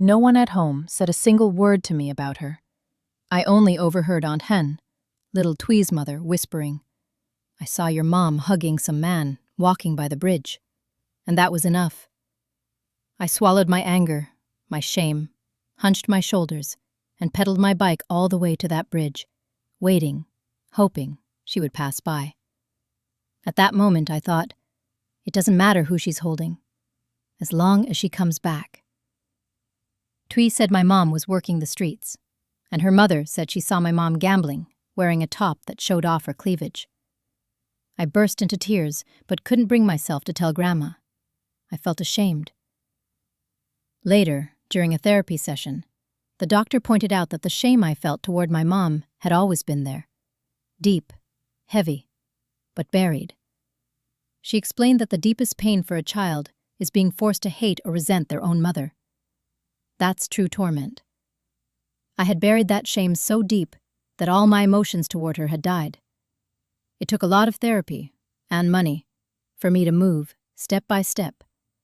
No one at home said a single word to me about her. I only overheard Aunt Hen, little Thuy's mother, whispering, "I saw your mom hugging some man walking by the bridge." And that was enough. I swallowed my anger, my shame, hunched my shoulders, and pedaled my bike all the way to that bridge, waiting, hoping she would pass by. At that moment I thought, it doesn't matter who she's holding, as long as she comes back. Thuy said my mom was working the streets, and her mother said she saw my mom gambling, wearing a top that showed off her cleavage. I burst into tears, but couldn't bring myself to tell Grandma. I felt ashamed. Later, during a therapy session, the doctor pointed out that the shame I felt toward my mom had always been there. Deep, heavy, but buried. She explained that the deepest pain for a child is being forced to hate or resent their own mother. That's true torment. I had buried that shame so deep that all my emotions toward her had died. It took a lot of therapy, and money, for me to move, step by step,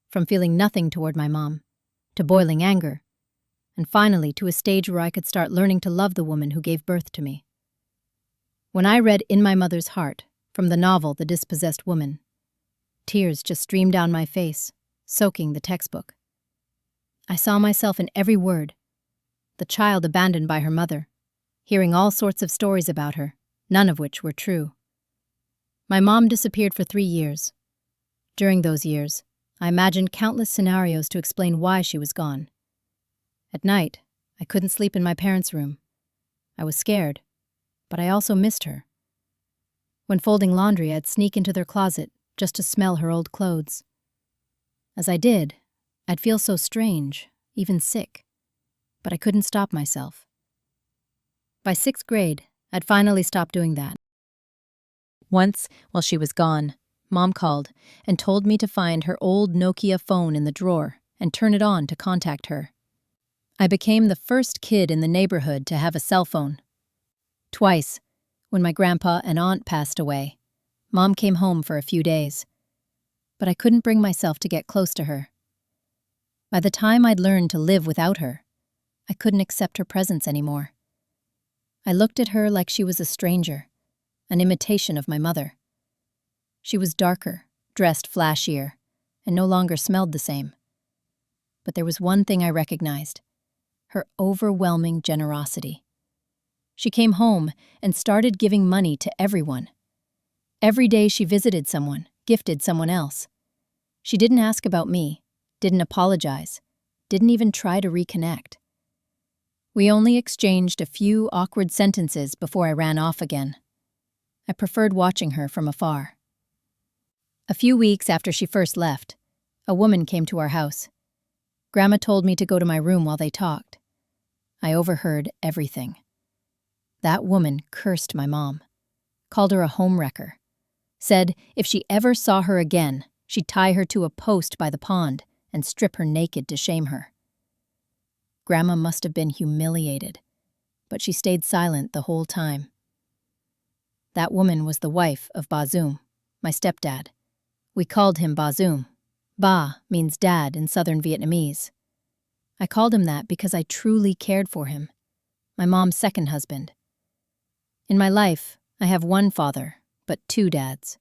from feeling nothing toward my mom, to boiling anger, and finally to a stage where I could start learning to love the woman who gave birth to me. When I read In My Mother's Heart, from the novel The Dispossessed Woman, tears just streamed down my face, soaking the textbook. I saw myself in every word. The child abandoned by her mother, hearing all sorts of stories about her, none of which were true. My mom disappeared for 3 years. During those years, I imagined countless scenarios to explain why she was gone. At night, I couldn't sleep in my parents' room. I was scared, but I also missed her. When folding laundry, I'd sneak into their closet just to smell her old clothes. As I did, I'd feel so strange, even sick, but I couldn't stop myself. By 6th grade, I'd finally stopped doing that. Once, while she was gone, Mom called and told me to find her old Nokia phone in the drawer and turn it on to contact her. I became the first kid in the neighborhood to have a cell phone. Twice, when my grandpa and aunt passed away, Mom came home for a few days, but I couldn't bring myself to get close to her. By the time I'd learned to live without her, I couldn't accept her presence anymore. I looked at her like she was a stranger, an imitation of my mother. She was darker, dressed flashier, and no longer smelled the same. But there was one thing I recognized: her overwhelming generosity. She came home and started giving money to everyone. Every day she visited someone, gifted someone else. She didn't ask about me, didn't apologize, didn't even try to reconnect. We only exchanged a few awkward sentences before I ran off again. I preferred watching her from afar. A few weeks after she first left, a woman came to our house. Grandma told me to go to my room while they talked. I overheard everything. That woman cursed my mom, called her a homewrecker, said if she ever saw her again, she'd tie her to a post by the pond and strip her naked to shame her. Grandma must have been humiliated, but she stayed silent the whole time. That woman was the wife of Ba Zoom, my stepdad. We called him Ba Zoom. Ba means dad in southern Vietnamese. I called him that because I truly cared for him, my mom's second husband. In my life, I have one father, but 2 dads.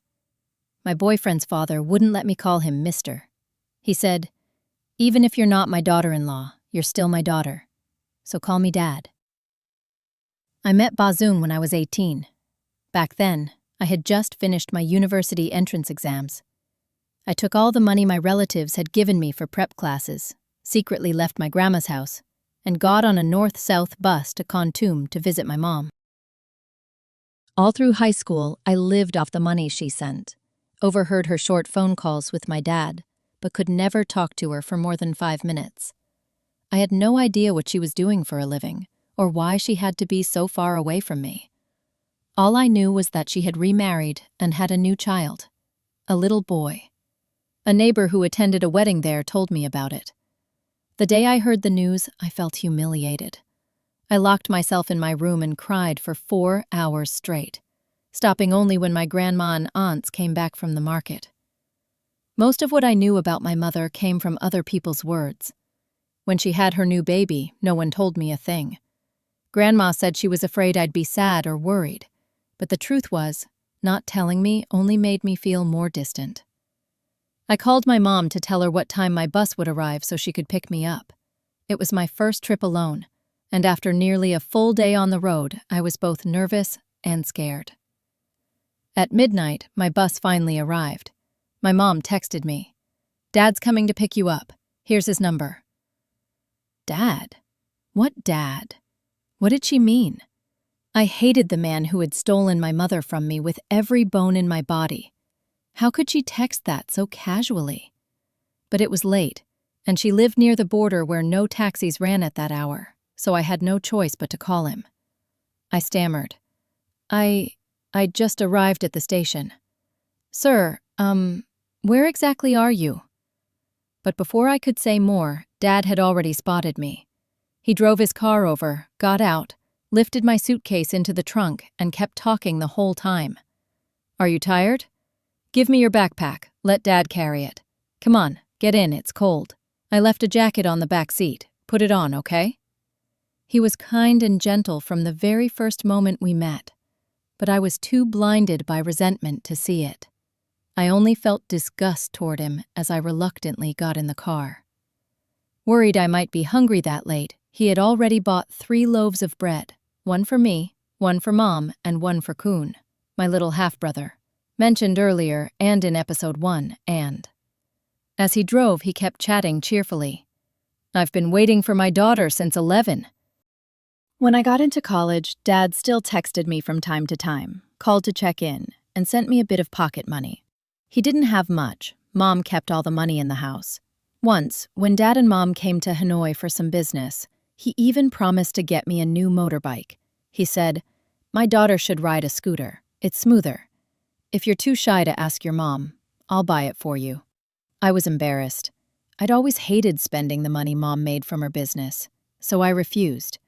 My boyfriend's father wouldn't let me call him Mr. He said, "Even if you're not my daughter-in-law, you're still my daughter, so call me Dad." I met Ba Zoom when I was 18. Back then, I had just finished my university entrance exams. I took all the money my relatives had given me for prep classes, secretly left my grandma's house, and got on a north-south bus to Kon Tum to visit my mom. All through high school, I lived off the money she sent, overheard her short phone calls with my dad, but could never talk to her for more than 5 minutes. I had no idea what she was doing for a living, or why she had to be so far away from me. All I knew was that she had remarried and had a new child, a little boy. A neighbor who attended a wedding there told me about it. The day I heard the news, I felt humiliated. I locked myself in my room and cried for 4 hours straight, stopping only when my grandma and aunts came back from the market. Most of what I knew about my mother came from other people's words. When she had her new baby, no one told me a thing. Grandma said she was afraid I'd be sad or worried, but the truth was, not telling me only made me feel more distant. I called my mom to tell her what time my bus would arrive so she could pick me up. It was my first trip alone, and after nearly a full day on the road, I was both nervous and scared. At midnight, my bus finally arrived. My mom texted me, "Dad's coming to pick you up. Here's his number." Dad? What dad? What did she mean? I hated the man who had stolen my mother from me with every bone in my body. How could she text that so casually? But it was late, and she lived near the border where no taxis ran at that hour, so I had no choice but to call him. I stammered. I just arrived at the station. "Sir, where exactly are you?" But before I could say more, Dad had already spotted me. He drove his car over, got out, lifted my suitcase into the trunk, and kept talking the whole time. "Are you tired? Give me your backpack. Let Dad carry it. Come on, get in, it's cold. I left a jacket on the back seat. Put it on, okay?" He was kind and gentle from the very first moment we met, but I was too blinded by resentment to see it. I only felt disgust toward him as I reluctantly got in the car. Worried I might be hungry that late, he had already bought 3 loaves of bread, one for me, one for Mom, and one for Kuhn, my little half-brother, mentioned earlier and in episode 1, and. As he drove, he kept chatting cheerfully. "I've been waiting for my daughter since 11. When I got into college, Dad still texted me from time to time, called to check in, and sent me a bit of pocket money. He didn't have much. Mom kept all the money in the house. Once, when Dad and Mom came to Hanoi for some business, he even promised to get me a new motorbike. He said, "My daughter should ride a scooter. It's smoother. If you're too shy to ask your mom, I'll buy it for you." I was embarrassed. I'd always hated spending the money Mom made from her business, so I refused.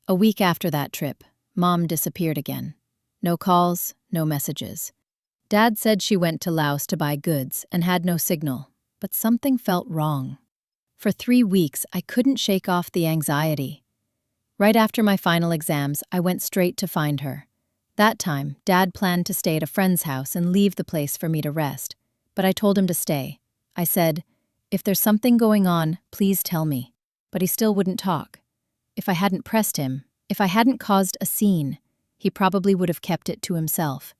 A week after that trip, Mom disappeared again. No calls, no messages. Dad said she went to Laos to buy goods and had no signal, but something felt wrong. For 3 weeks, I couldn't shake off the anxiety. Right after my final exams, I went straight to find her. That time, Dad planned to stay at a friend's house and leave the place for me to rest, but I told him to stay. I said, "If there's something going on, please tell me." But he still wouldn't talk. If I hadn't pressed him, if I hadn't caused a scene, he probably would have kept it to himself.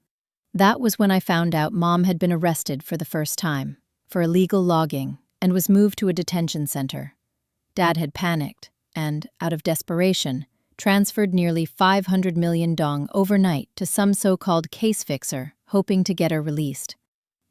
That was when I found out Mom had been arrested for the first time, for illegal logging, and was moved to a detention center. Dad had panicked and, out of desperation, transferred nearly 500 million dong overnight to some so-called case fixer, hoping to get her released.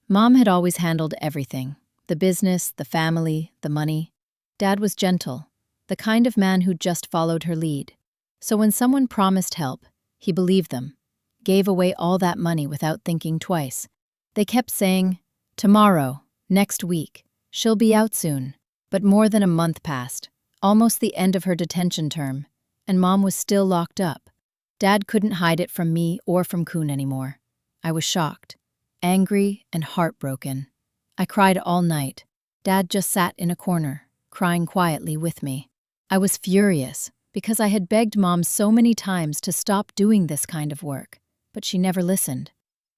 Mom had always handled everything, the business, the family, the money. Dad was gentle, the kind of man who just followed her lead. So when someone promised help, he believed them, gave away all that money without thinking twice. They kept saying, "Tomorrow, next week, she'll be out soon." But more than a month passed, almost the end of her detention term, and Mom was still locked up. Dad couldn't hide it from me or from Kuhn anymore. I was shocked, angry, and heartbroken. I cried all night. Dad just sat in a corner, crying quietly with me. I was furious because I had begged Mom so many times to stop doing this kind of work, but she never listened.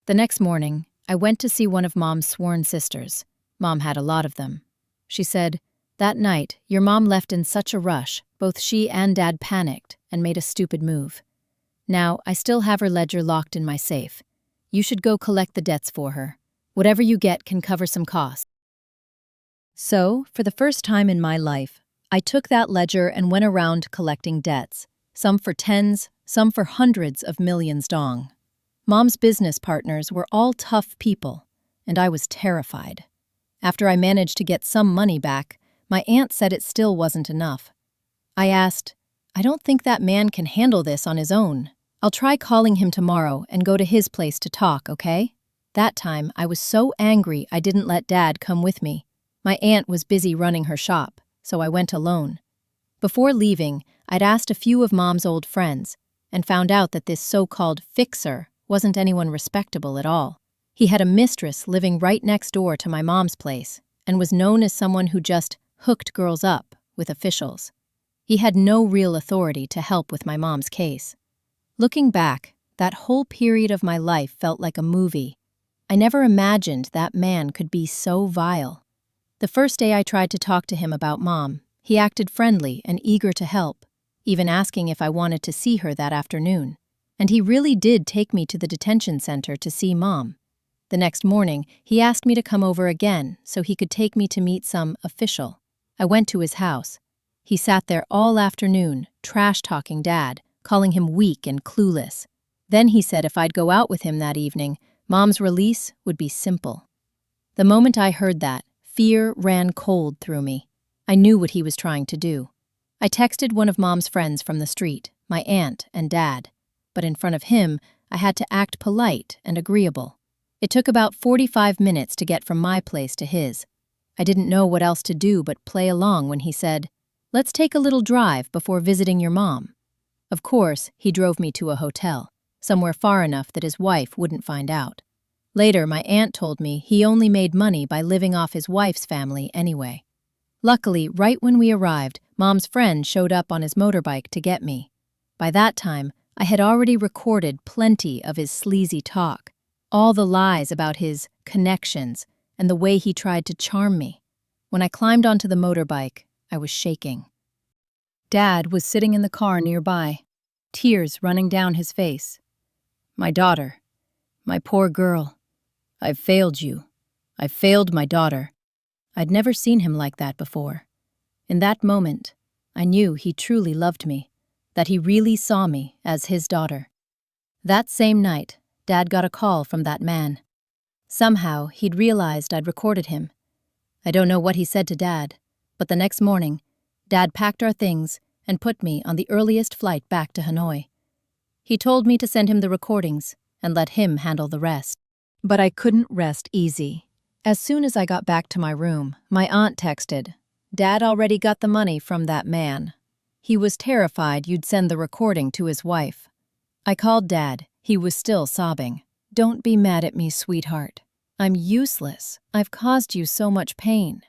The next morning, I went to see one of Mom's sworn sisters. Mom had a lot of them. She said, "That night, your mom left in such a rush, both she and Dad panicked and made a stupid move. Now, I still have her ledger locked in my safe. You should go collect the debts for her. Whatever you get can cover some costs." So, for the first time in my life, I took that ledger and went around collecting debts, some for tens, some for hundreds of millions dong. Mom's business partners were all tough people, and I was terrified. After I managed to get some money back, my aunt said it still wasn't enough. I asked, "I don't think that man can handle this on his own. I'll try calling him tomorrow and go to his place to talk, okay?" That time, I was so angry I didn't let Dad come with me. My aunt was busy running her shop, so I went alone. Before leaving, I'd asked a few of Mom's old friends and found out that this so-called fixer wasn't anyone respectable at all. He had a mistress living right next door to my mom's place and was known as someone who just hooked girls up with officials. He had no real authority to help with my mom's case. Looking back, that whole period of my life felt like a movie. I never imagined that man could be so vile. The first day I tried to talk to him about Mom, he acted friendly and eager to help, even asking if I wanted to see her that afternoon. And he really did take me to the detention center to see Mom. The next morning, he asked me to come over again so he could take me to meet some official. I went to his house. He sat there all afternoon, trash-talking Dad, calling him weak and clueless. Then he said if I'd go out with him that evening, Mom's release would be simple. The moment I heard that, fear ran cold through me. I knew what he was trying to do. I texted one of Mom's friends from the street, my aunt and Dad. But in front of him, I had to act polite and agreeable. It took about 45 minutes to get from my place to his. I didn't know what else to do but play along when he said, "Let's take a little drive before visiting your mom." Of course, he drove me to a hotel, somewhere far enough that his wife wouldn't find out. Later, my aunt told me he only made money by living off his wife's family anyway. Luckily, right when we arrived, Mom's friend showed up on his motorbike to get me. By that time, I had already recorded plenty of his sleazy talk, all the lies about his connections and the way he tried to charm me. When I climbed onto the motorbike, I was shaking. Dad was sitting in the car nearby, tears running down his face. "My daughter, my poor girl, I've failed you. I've failed my daughter." I'd never seen him like that before. In that moment, I knew he truly loved me, that he really saw me as his daughter. That same night, Dad got a call from that man. Somehow, he'd realized I'd recorded him. I don't know what he said to Dad, but the next morning, Dad packed our things and put me on the earliest flight back to Hanoi. He told me to send him the recordings and let him handle the rest. But I couldn't rest easy. As soon as I got back to my room, my aunt texted, "Dad already got the money from that man. He was terrified you'd send the recording to his wife." I called Dad. He was still sobbing. "Don't be mad at me, sweetheart. I'm useless. I've caused you so much pain."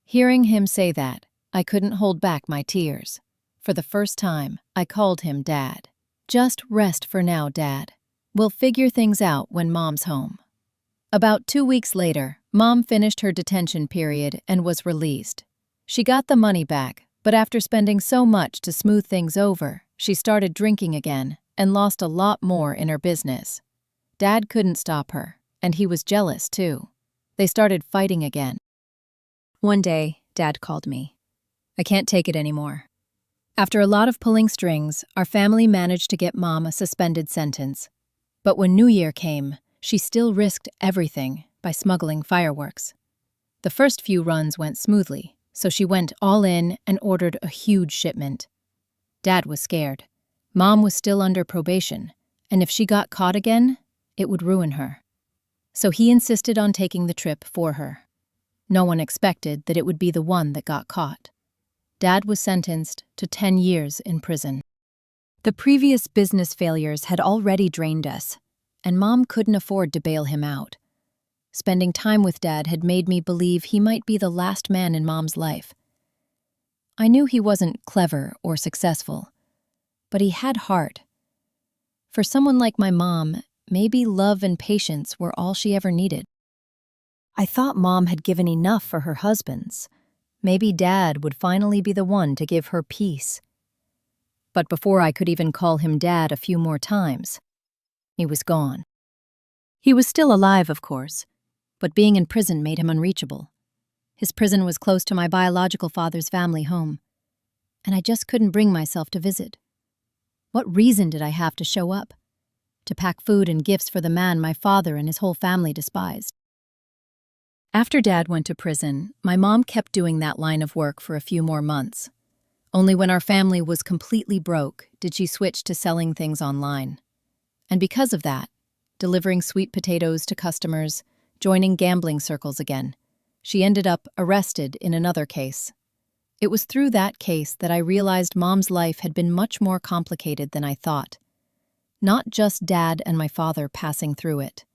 Hearing him say that, I couldn't hold back my tears. For the first time, I called him Dad. "Just rest for now, Dad. We'll figure things out when Mom's home." About 2 weeks later, Mom finished her detention period and was released. She got the money back, but after spending so much to smooth things over, she started drinking again and lost a lot more in her business. Dad couldn't stop her, and he was jealous too. They started fighting again. One day, Dad called me. "I can't take it anymore." After a lot of pulling strings, our family managed to get Mom a suspended sentence. But when New Year came, she still risked everything by smuggling fireworks. The first few runs went smoothly, so she went all in and ordered a huge shipment. Dad was scared. Mom was still under probation, and if she got caught again, it would ruin her. So he insisted on taking the trip for her. No one expected that it would be the one that got caught. Dad was sentenced to 10 years in prison. The previous business failures had already drained us, and Mom couldn't afford to bail him out. Spending time with Dad had made me believe he might be the last man in Mom's life. I knew he wasn't clever or successful, but he had heart. For someone like my mom, maybe love and patience were all she ever needed. I thought Mom had given enough for her husbands. Maybe Dad would finally be the one to give her peace. But before I could even call him Dad a few more times, he was gone. He was still alive, of course, but being in prison made him unreachable. His prison was close to my biological father's family home, and I just couldn't bring myself to visit. What reason did I have to show up? To pack food and gifts for the man my father and his whole family despised. After Dad went to prison, my mom kept doing that line of work for a few more months. Only when our family was completely broke did she switch to selling things online. And because of that, delivering sweet potatoes to customers, joining gambling circles again, she ended up arrested in another case. It was through that case that I realized Mom's life had been much more complicated than I thought. Not just Dad and my father passing through it.